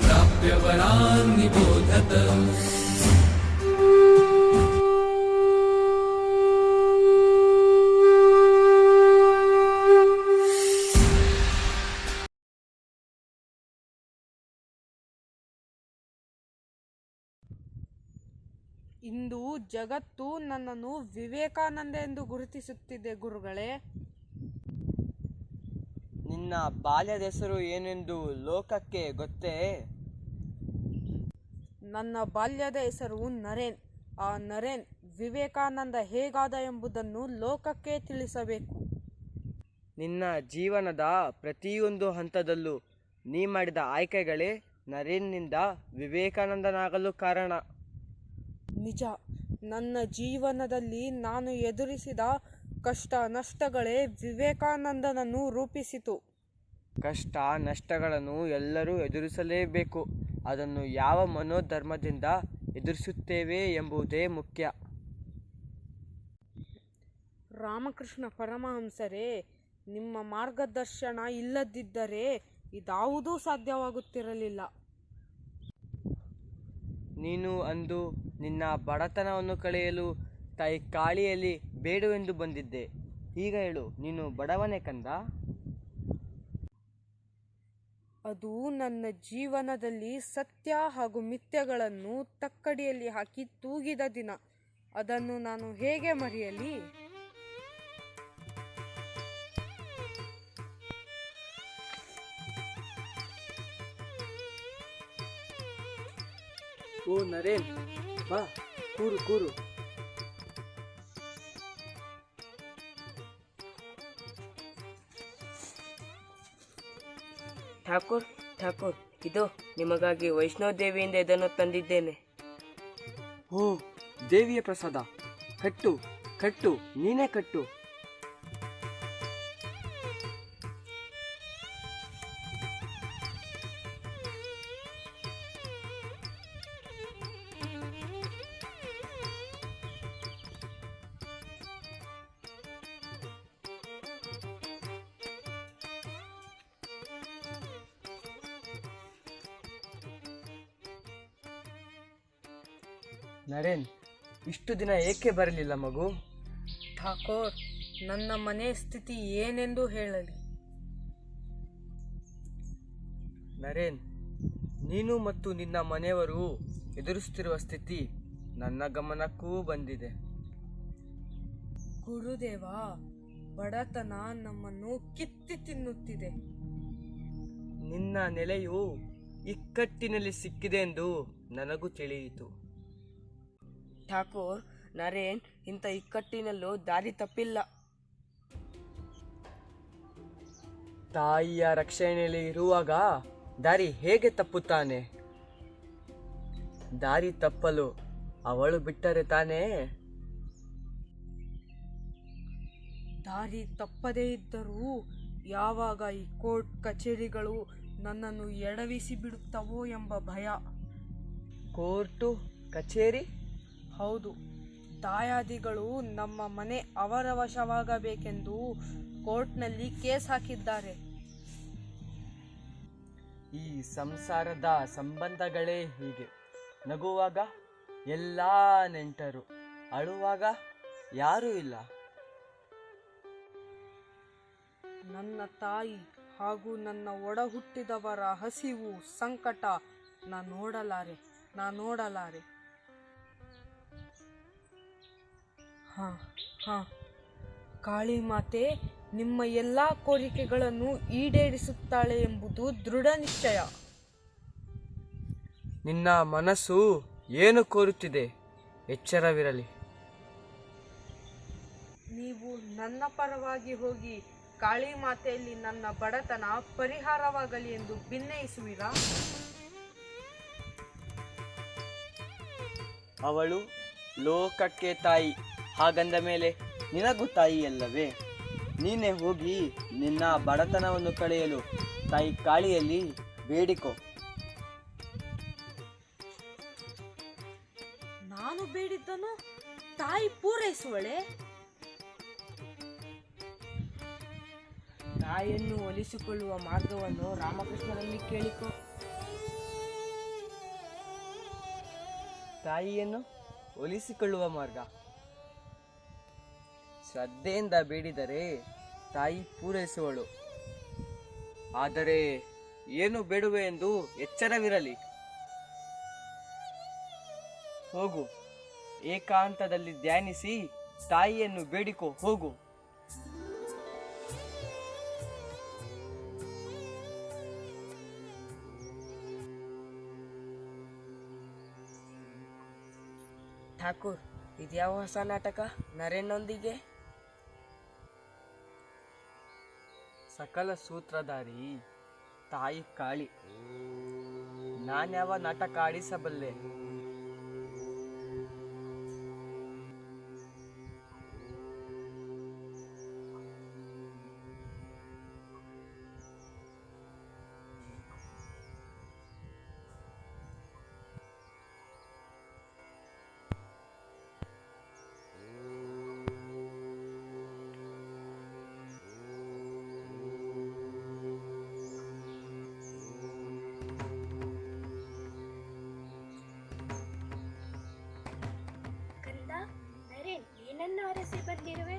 प्राप्य वरान् निबोधत। ಇಂದು ಜಗತ್ತು ನನ್ನನ್ನು ವಿವೇಕಾನಂದ ಎಂದು ಗುರುತಿಸುತ್ತಿದೆ ಗುರುಗಳೇ. ನಿನ್ನ ಬಾಲ್ಯದ ಹೆಸರು ಏನೆಂದು ಲೋಕಕ್ಕೆ ಗೊತ್ತೇ? ನನ್ನ ಬಾಲ್ಯದ ಹೆಸರು ನರೇನ್. ಆ ನರೇನ್ ವಿವೇಕಾನಂದ ಹೇಗಾದ ಎಂಬುದನ್ನು ಲೋಕಕ್ಕೆ ತಿಳಿಸಬೇಕು. ನಿನ್ನ ಜೀವನದ ಪ್ರತಿಯೊಂದು ಹಂತದಲ್ಲೂ ನೀ ಮಾಡಿದ ಆಯ್ಕೆಗಳೇ ನರೇನ್ನಿಂದ ವಿವೇಕಾನಂದನಾಗಲು ಕಾರಣ. ನಿಜ, ನನ್ನ ಜೀವನದಲ್ಲಿ ನಾನು ಎದುರಿಸಿದ ಕಷ್ಟ ನಷ್ಟಗಳೇ ವಿವೇಕಾನಂದನನ್ನು ರೂಪಿಸಿತು. ಕಷ್ಟ ನಷ್ಟಗಳನ್ನು ಎಲ್ಲರೂ ಎದುರಿಸಲೇಬೇಕು. ಅದನ್ನು ಯಾವ ಮನೋಧರ್ಮದಿಂದ ಎದುರಿಸುತ್ತೇವೆ ಎಂಬುದೇ ಮುಖ್ಯ. ರಾಮಕೃಷ್ಣ ಪರಮಹಂಸರೇ, ನಿಮ್ಮ ಮಾರ್ಗದರ್ಶನ ಇಲ್ಲದಿದ್ದರೆ ಇದಾವುದೂ ಸಾಧ್ಯವಾಗುತ್ತಿರಲಿಲ್ಲ. ನೀನು ಅಂದು ನಿನ್ನ ಬಡತನವನ್ನು ಕಳೆಯಲು ತಾಯಿ ಕಾಳಿಯಲ್ಲಿ ಬೇಡುವೆಂದು ಬಂದಿದ್ದೆ. ಈಗ ಹೇಳು, ನೀನು ಬಡವನೇ ಕಂದ? ಅದು ನನ್ನ ಜೀವನದಲ್ಲಿ ಸತ್ಯ ಹಾಗೂ ಮಿಥ್ಯಗಳನ್ನು ತಕ್ಕಡಿಯಲ್ಲಿ ಹಾಕಿ ತೂಗಿದ ದಿನ. ಅದನ್ನು ನಾನು ಹೇಗೆ ಮರೆಯಲಿ? ಓ ನರೇನ್, ಬಾ, ಕೂರು ಕೂರು. ಠಾಕೂರ್, ಇದು ನಿಮಗಾಗಿ ವೈಷ್ಣವ ದೇವಿಯಿಂದ ಇದನ್ನು ತಂದಿದ್ದೇನೆ. ಓ ದೇವಿಯ ಪ್ರಸಾದ. ಕಟ್ಟು ಕಟ್ಟು, ನೀನೇ ಕಟ್ಟು. ನರೇನ್, ಇಷ್ಟು ದಿನ ಏಕೆ ಬರಲಿಲ್ಲ ಮಗು? ಠಾಕೂರ್, ನನ್ನ ಮನೆ ಸ್ಥಿತಿ ಏನೆಂದು ಹೇಳಲಿ? ನರೇನ್, ನೀನು ಮತ್ತು ನಿನ್ನ ಮನೆಯವರು ಎದುರಿಸುತ್ತಿರುವ ಸ್ಥಿತಿ ನನ್ನ ಗಮನಕ್ಕೂ ಬಂದಿದೆ. ಗುರುದೇವ, ಬಡತನ ನಮ್ಮನ್ನು ಕಿತ್ತಿ ತಿನ್ನುತ್ತಿದೆ. ನಿನ್ನ ನೆಲೆಯು ಇಕ್ಕಟ್ಟಿನಲ್ಲಿ ಸಿಕ್ಕಿದೆ ಎಂದು ನನಗೂ ತಿಳಿಯಿತು. ಠಾಕೂರ್, ನರೇನ್ ಇಂಥ ಇಕ್ಕಟ್ಟಿನಲ್ಲೂ ದಾರಿ ತಪ್ಪಿಲ್ಲ. ತಾಯಿಯ ರಕ್ಷಣೆಯಲ್ಲಿ ಇರುವಾಗ ದಾರಿ ಹೇಗೆ ತಪ್ಪುತ್ತಾನೆ? ದಾರಿ ತಪ್ಪಲು ಅವಳು ಬಿಟ್ಟರೆ ತಾನೇ? ದಾರಿ ತಪ್ಪದೇ ಇದ್ದರೂ ಯಾವಾಗ ಈ ಕೋರ್ಟ್ ಕಚೇರಿಗಳು ನನ್ನನ್ನು ಎಡವಿಸಿ ಬಿಡುತ್ತವೋ ಎಂಬ ಭಯ. ಕೋರ್ಟು ಕಚೇರಿ? ಹೌದು, ದಾಯಾದಿಗಳು ನಮ್ಮ ಮನೆ ಅವರ ವಶವಾಗಬೇಕೆಂದು ಕೋರ್ಟ್ನಲ್ಲಿ ಕೇಸ್ ಹಾಕಿದ್ದಾರೆ. ಈ ಸಂಸಾರದ ಸಂಬಂಧಗಳೇ ಹೀಗೆ. ನಗುವಾಗ ಎಲ್ಲ ನೆಂಟರು, ಅಳುವಾಗ ಯಾರೂ ಇಲ್ಲ. ನನ್ನ ತಾಯಿ ಹಾಗೂ ನನ್ನ ಒಡ ಹುಟ್ಟಿದವರ ಹಸಿವು ಸಂಕಟ ನಾ ನೋಡಲಾರೆ. ಕಾಳಿ ಮಾತೆ ನಿಮ್ಮ ಎಲ್ಲ ಕೋರಿಕೆಗಳನ್ನು ಈಡೇರಿಸುತ್ತಾಳೆ ಎಂಬುದು ದೃಢ ನಿಶ್ಚಯ. ನಿನ್ನ ಮನಸ್ಸು ಏನು ಕೋರುತ್ತಿದೆ? ಎಚ್ಚರವಿರಲಿ. ನೀವು ನನ್ನ ಪರವಾಗಿ ಹೋಗಿ ಕಾಳಿ ಮಾತೆಯಲ್ಲಿ ನನ್ನ ಬಡತನ ಪರಿಹಾರವಾಗಲಿ ಎಂದು ಭಿನ್ನಯಿಸುವಿರಾ? ಅವಳು ಲೋಕಕ್ಕೆ ತಾಯಿ. ಹಾಗಂದ ಮೇಲೆ ನಿನಗೂ ತಾಯಿಯಲ್ಲವೇ? ನೀನೇ ಹೋಗಿ ನಿನ್ನ ಬಡತನವನ್ನು ಕಳೆಯಲು ತಾಯಿ ಕಾಳಿಯಲ್ಲಿ ಬೇಡಿಕೋ. ನಾನು ಬೇಡಿದ್ದನು ತಾಯಿ ಪೂರೈಸುವಳೆ? ತಾಯಿಯನ್ನು ಒಲಿಸಿಕೊಳ್ಳುವ ಮಾರ್ಗವನ್ನು ರಾಮಕೃಷ್ಣರಲ್ಲಿ ಕೇಳಿಕೊ. ತಾಯಿಯನ್ನು ಒಲಿಸಿಕೊಳ್ಳುವ ಮಾರ್ಗ. ಶ್ರದ್ಧೆಯಿಂದ ಬೇಡಿದರೆ ತಾಯಿ ಪೂರೈಸುವಳು. ಆದರೆ ಏನು ಬೇಡುವೆ ಎಂದು ಎಚ್ಚರವಿರಲಿ. ಹೋಗು, ಏಕಾಂತದಲ್ಲಿ ಧ್ಯಾನಿಸಿ ತಾಯಿಯನ್ನು ಬೇಡಿಕೊ. ಹೋಗು. ಠಾಕೂರ್, ಇದ್ಯಾವ ಹೊಸ ನಾಟಕ ನರೇನ್ನೊಂದಿಗೆ? ಸಕಲ ಸೂತ್ರಧಾರಿ ತಾಯಿ ಕಾಳಿ. ನಾನ್ಯಾವ ನಾಟಕ ಆಡಿಸಬಲ್ಲೆ? ಏನನ್ನು ಅರಸಿ ಬಂದಿರುವೆ?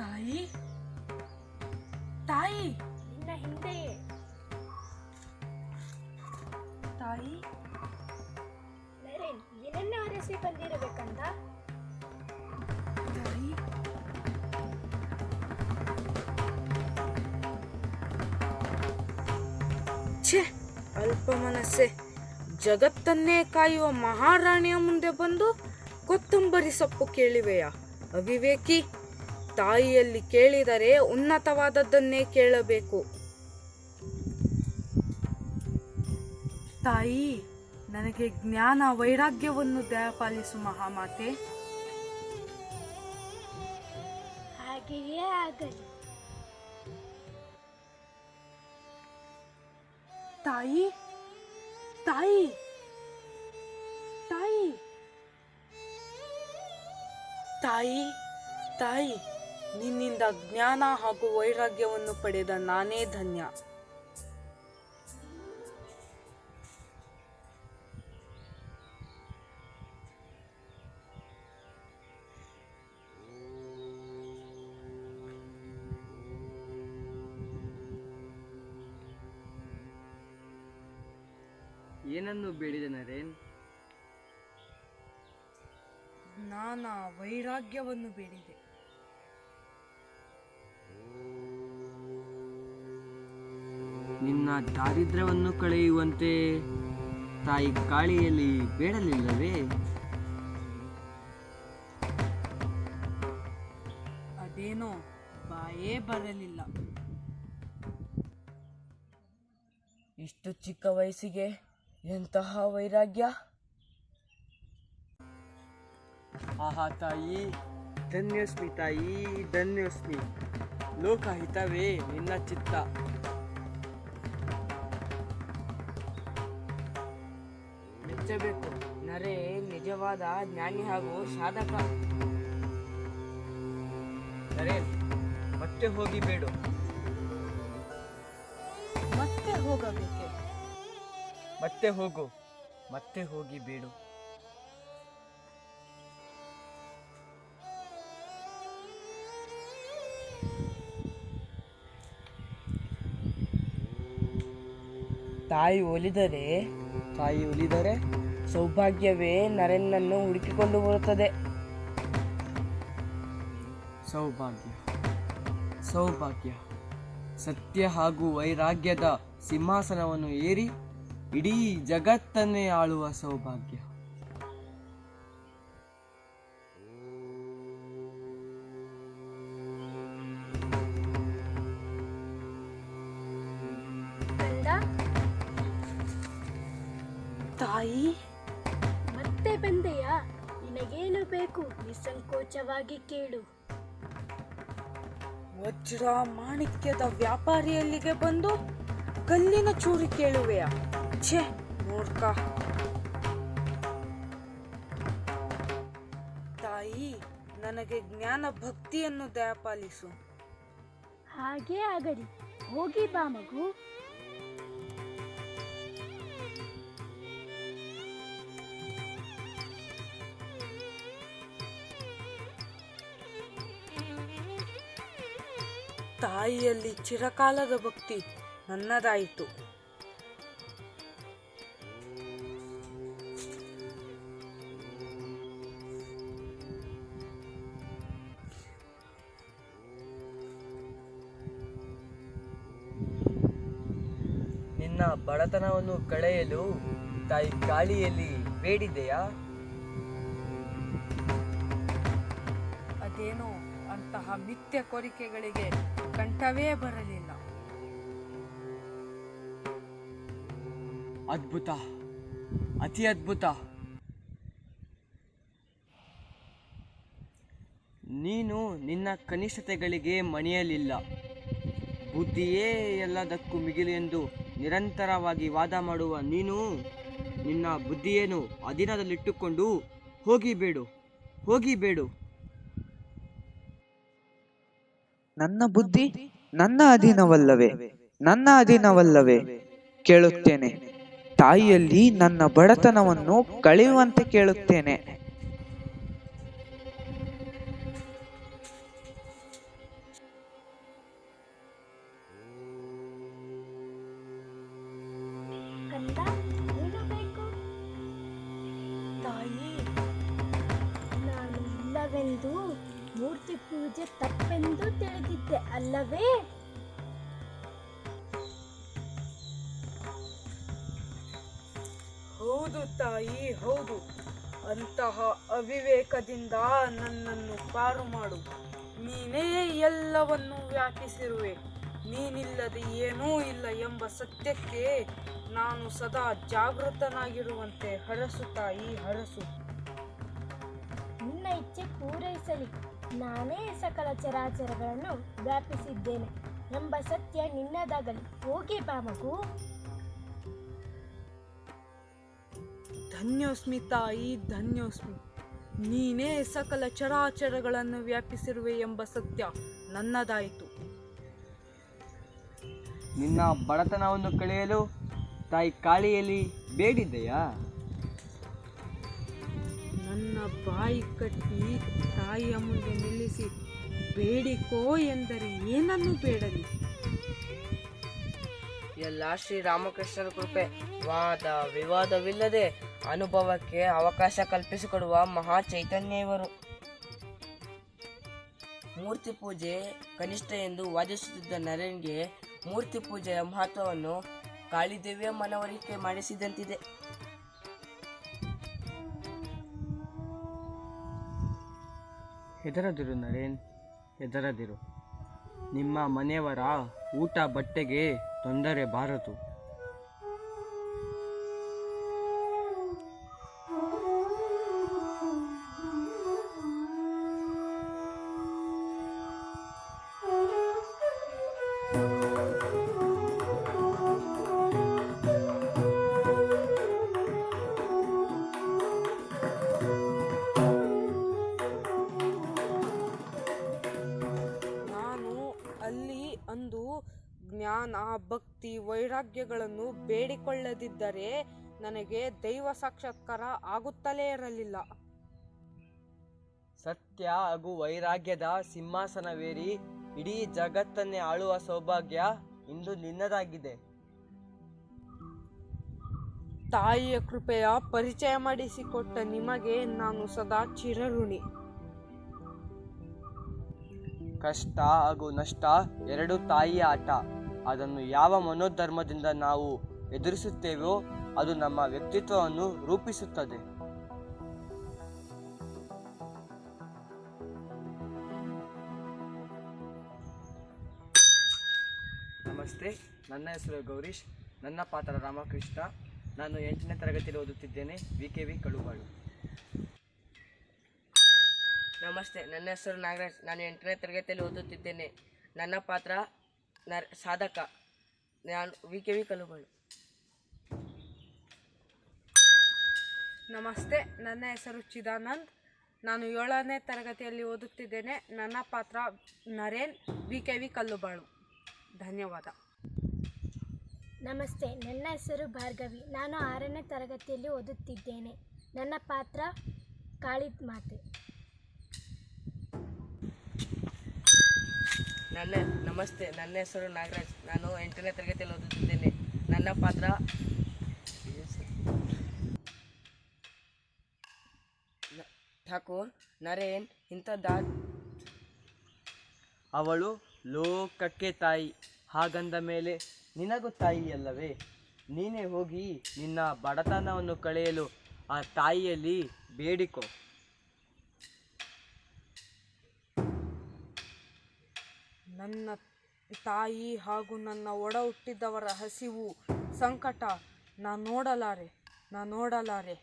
ತಾಯಿ, ತಾಯಿ, ನಿನ್ನ ಹಿಂದೆಯೇ. ತಾಯಿ, ನರೇನ್, ಏನನ್ನು ಅರಸಿ ಬಂದಿರುವೆ ಕಂದ? ತಾಯಿ, ಛೇ, ಅಲ್ಪ ಮನಸ್ಸೆ. ಜಗತ್ತನ್ನೇ ಕಾಯುವ ಮಹಾರಾಣಿಯ ಮುಂದೆ ಬಂದು ಕೊತ್ತಂಬರಿ ಸೊಪ್ಪು ಕೇಳಿವೆಯಾ? ಅವಿವೇಕಿ. ತಾಯಿಯಲ್ಲಿ ಕೇಳಿದರೆ ಉನ್ನತವಾದದ್ದನ್ನೇ ಕೇಳಬೇಕು. ತಾಯಿ, ನನಗೆ ಜ್ಞಾನ ವೈರಾಗ್ಯವನ್ನು ದಯಪಾಲಿಸು ಮಹಾಮಾತೆ. ಹಾಗೆಯೇ ಆಗಲಿ. ತಾಯಿ, ತಾಯಿ, ತಾಯಿ, ತಾಯಿ, ತಾಯಿ, ನಿನ್ನಿಂದ ಜ್ಞಾನ ಹಾಗೂ ವೈರಾಗ್ಯವನ್ನು ಪಡೆದ ನಾನೇ ಧನ್ಯ. ಏನನ್ನು ಬೇಡಿದೆ ನರೇನ್? ಜ್ಞಾನ ವೈರಾಗ್ಯವನ್ನು ಬೇಡಿದೆ. ನಿನ್ನ ದಾರಿದ್ರ್ಯವನ್ನು ಕಳೆಯುವಂತೆ ತಾಯಿ ಕಾಳಿಯಲ್ಲಿ ಬೇಡಲಿಲ್ಲವೇ? ಅದೇನೋ ಬಾಯೇ ಬರಲಿಲ್ಲ. ಇಷ್ಟು ಚಿಕ್ಕ ವಯಸ್ಸಿಗೆ ಎಂತಹ ವೈರಾಗ್ಯ! ಆಹಾ ತಾಯಿ, ಧನ್ಯೋಸ್ಮಿ ತಾಯಿ, ಧನ್ಯೋಸ್ಮಿ. ಲೋಕಹಿತವೇ ನಿನ್ನ ಚಿತ್ತ. ಮೆಚ್ಚಬೇಕು. ನರೇ ನಿಜವಾದ ಜ್ಞಾನಿ ಹಾಗೂ ಸಾಧಕ. ನರೇನ್, ಮತ್ತೆ ಹೋಗಿ ಬೇಡು. ಮತ್ತೆ ಹೋಗಬೇಕೆ? ಮತ್ತೆ ಹೋಗು, ಮತ್ತೆ ಹೋಗಿ ಬೇಡು. ತಾಯಿ ಒಲಿದರೆ ತಾಯಿ ಒಲಿದರೆ ಸೌಭಾಗ್ಯವೇ ನರೇನ್ನನ್ನು ಹುಡುಕಿಕೊಂಡು ಬರುತ್ತದೆ. ಸೌಭಾಗ್ಯ, ಸೌಭಾಗ್ಯ. ಸತ್ಯ ಹಾಗೂ ವೈರಾಗ್ಯದ ಸಿಂಹಾಸನವನ್ನು ಏರಿ ಇಡೀ ಜಗತ್ತನ್ನೇ ಆಳುವ ಸೌಭಾಗ್ಯ. ಕಂದ, ತಾಯಿ, ಮತ್ತೆ ಬಂದೆಯಾ? ನಿನಗೇನು ಬೇಕು? ನಿಸ್ಸಂಕೋಚವಾಗಿ ಕೇಳು. ವಜ್ರ ಮಾಣಿಕ್ಯದ ವ್ಯಾಪಾರಿಯಲ್ಲಿಗೆ ಬಂದು ಕಲ್ಲಿನ ಚೂರಿ ಕೇಳುವೆಯಾ? ಛೇ, ಮೂರ್ಖ. ತಾಯಿ, ನನಗೆ ಜ್ಞಾನ ಭಕ್ತಿಯನ್ನು ದಯಪಾಲಿಸು. ಹಾಗೇ ಆಗಲಿ. ಹೋಗಿ ಬಾ ಮಗು. ತಾಯಿಯಲ್ಲಿ ಚಿರಕಾಲದ ಭಕ್ತಿ ನನ್ನದಾಯಿತು. ನಿನ್ನ ಬಡತನವನ್ನು ಕಳೆಯಲು ತಾಯಿ ಕಾಳಿಯಲ್ಲಿ ಬೇಡಿದೆಯಾ? ಅದೇನೋ ಅಂತಹ ಮಿಥ್ಯ ಕೋರಿಕೆಗಳಿಗೆ ಕಂಠವೇ ಬರಲಿಲ್ಲ. ಅದ್ಭುತ, ಅತಿ ಅದ್ಭುತ. ನೀನು ನಿನ್ನ ಕನಿಷ್ಠತೆಗಳಿಗೆ ಮಣಿಯಲಿಲ್ಲ. ಬುದ್ಧಿಯೇ ಎಲ್ಲದಕ್ಕೂ ಮಿಗಿಲು ಎಂದು ನಿರಂತರವಾಗಿ ವಾದ ಮಾಡುವ ನೀನು ನಿನ್ನ ಬುದ್ಧಿಯನ್ನು ಅಧೀನದಲ್ಲಿಟ್ಟುಕೊಂಡು ಹೋಗಿಬೇಡು. ನನ್ನ ಬುದ್ಧಿ ನನ್ನ ಅಧೀನವಲ್ಲವೇ ಕೇಳುತ್ತೇನೆ. ತಾಯಿಯಲ್ಲಿ ನನ್ನ ಬಡತನವನ್ನು ಕಳೆಯುವಂತೆ ಕೇಳುತ್ತೇನೆ. ಕಂದ, ಏನು ಬೇಕು? ತಾಯಿ, ನಾನು ಇಲ್ಲವೆಂದು ಮೂರ್ತಿ ಪೂಜೆ ತಪ್ಪೆಂದು ತಿಳಿದಿದ್ದೆ ಅಲ್ಲವೇ? ಹೌದು ತಾಯಿ, ಹೌದು. ಅಂತಹ ಅವಿವೇಕದಿಂದ ನನ್ನನ್ನು ಪಾರು ಮಾಡು. ನೀನೇ ಎಲ್ಲವನ್ನೂ ವ್ಯಾಪಿಸಿರುವೆ. ನೀನಿಲ್ಲದೆ ಏನೂ ಇಲ್ಲ ಎಂಬ ಸತ್ಯಕ್ಕೆ ನಾನು ಸದಾ ಜಾಗೃತನಾಗಿರುವಂತೆ ಹರಸು ತಾಯಿ, ಹರಸು. ನಿನ್ನ ಇಚ್ಛೆ ಪೂರೈಸಲಿ. ನಾನೇ ಸಕಲ ಚರಾಚರಗಳನ್ನು ವ್ಯಾಪಿಸಿದ್ದೇನೆ ಎಂಬ ಸತ್ಯ ನಿನ್ನದಾಗಲಿ. ಹೋಗಿ ಬಾ ಮಗು. ಧನ್ಯೋಸ್ಮಿ ತಾಯಿ, ಧನ್ಯೋಸ್ಮಿ. ನೀನೇ ಸಕಲ ಚರಾಚರಗಳನ್ನು ವ್ಯಾಪಿಸಿರುವೆ ಎಂಬ ಸತ್ಯ ನನ್ನದಾಯಿತು. ನಿನ್ನ ಬಡತನವನ್ನು ಕಳೆಯಲು ತಾಯಿ ಕಾಳಿಯಲ್ಲಿ ಬೇಡಿದೆಯಾ? ನನ್ನ ಬಾಯಿ ಕಟ್ಟಿ ತಾಯಿಯ ಮುಂದೆ ನಿಲ್ಲಿಸಿ ಬೇಡಿಕೋ ಎಂದರೆ ಏನನ್ನು ಬೇಡಲಿ? ಎಲ್ಲ ಶ್ರೀರಾಮಕೃಷ್ಣರ ಕೃಪೆ. ವಾದ ವಿವಾದವಿಲ್ಲದೆ ಅನುಭವಕ್ಕೆ ಅವಕಾಶ ಕಲ್ಪಿಸಿಕೊಡುವ ಮಹಾ ಚೈತನ್ಯ ಇವರು. ಮೂರ್ತಿ ಪೂಜೆ ಕನಿಷ್ಠ ಎಂದು ವಾದಿಸುತ್ತಿದ್ದ ನರೇನ್ಗೆ ಮೂರ್ತಿ ಪೂಜೆಯ ಮಹತ್ವವನ್ನು ಕಾಳಿದೇವಿಯ ಮನವರಿಕೆ ಮಾಡಿಸಿದಂತಿದೆ. ಹೆದರದಿರು ನರೇನ್, ಹೆದರದಿರು. ನಿಮ್ಮ ಮನೆಯವರ ಊಟ ಬಟ್ಟೆಗೆ ತೊಂದರೆ ಬಾರದು. ಅಂದು ಜ್ಞಾನ, ಭಕ್ತಿ, ವೈರಾಗ್ಯಗಳನ್ನು ಬೇಡಿಕೊಳ್ಳದಿದ್ದರೆ ನನಗೆ ದೈವ ಸಾಕ್ಷಾತ್ಕಾರ ಆಗುತ್ತಲೇ ಇರಲಿಲ್ಲ. ಸತ್ಯ ಹಾಗೂ ವೈರಾಗ್ಯದ ಸಿಂಹಾಸನವೇರಿ ಇಡೀ ಜಗತ್ತನ್ನೇ ಆಳುವ ಸೌಭಾಗ್ಯ ಇಂದು ನಿನ್ನದಾಗಿದೆ. ತಾಯಿಯ ಕೃಪೆಯ ಪರಿಚಯ ಮಾಡಿಸಿಕೊಟ್ಟ ನಿಮಗೆ ನಾನು ಸದಾ ಚಿರಋಣಿ. ಕಷ್ಟ ಹಾಗೂ ನಷ್ಟ ಎರಡು ತಾಯಿಯ ಆಟ. ಅದನ್ನು ಯಾವ ಮನೋಧರ್ಮದಿಂದ ನಾವು ಎದುರಿಸುತ್ತೇವೋ ಅದು ನಮ್ಮ ವ್ಯಕ್ತಿತ್ವವನ್ನು ರೂಪಿಸುತ್ತದೆ. ನಮಸ್ತೆ, ನನ್ನ ಹೆಸರು ಗೌರೀಶ್. ನನ್ನ ಪಾತ್ರ ರಾಮಕೃಷ್ಣ. ನಾನು 8ನೇ ತರಗತಿಯಲ್ಲಿ ಓದುತ್ತಿದ್ದೇನೆ, VKV ಕಳುಬಾಳು. ನಮಸ್ತೆ, ನನ್ನ ಹೆಸರು ನಾಗರಾಜ್. ನಾನು 8ನೇ ತರಗತಿಯಲ್ಲಿ ಓದುತ್ತಿದ್ದೇನೆ. ನನ್ನ ಪಾತ್ರ ಸಾಧಕ. ನಾನು VKV ಕಳುಬಾಳು. ನಮಸ್ತೆ, ನನ್ನ ಹೆಸರು ಚಿದಾನಂದ್. ನಾನು 7ನೇ ತರಗತಿಯಲ್ಲಿ ಓದುತ್ತಿದ್ದೇನೆ. ನನ್ನ ಪಾತ್ರ ನರೇನ್, VKV ಕಲ್ಲುಬಾಳು. ಧನ್ಯವಾದ. ನಮಸ್ತೆ, ನನ್ನ ಹೆಸರು ಭಾರ್ಗವಿ. ನಾನು 6ನೇ ತರಗತಿಯಲ್ಲಿ ಓದುತ್ತಿದ್ದೇನೆ. ನನ್ನ ಪಾತ್ರ ಕಾಳಿ ಮಾತೆ. ನಮಸ್ತೆ, ನನ್ನ ಹೆಸರು ನಾಗರಾಜ್. ನಾನು 8ನೇ ತರಗತಿಯಲ್ಲಿ ಓದುತ್ತಿದ್ದೇನೆ. ನನ್ನ ಪಾತ್ರ ಠಾಕೂರ್ ನರೇನ್ ಇಂಥದ್ದಾ. ಅವಳು ಲೋಕಕ್ಕೆ ತಾಯಿ. ಹಾಗಂದ ಮೇಲೆ ನಿನಗೂ ತಾಯಿಯಲ್ಲವೇ? ನೀನೇ ಹೋಗಿ ನಿನ್ನ ಬಡತನವನ್ನು ಕಳೆಯಲು ಆ ತಾಯಿಯಲ್ಲಿ ಬೇಡಿಕೊ. ನನ್ನ ತಾಯಿ ಹಾಗೂ ನನ್ನ ಒಡ ಹುಟ್ಟಿದವರ ಹಸಿವು ಸಂಕಟ ನಾ ನೋಡಲಾರೆ.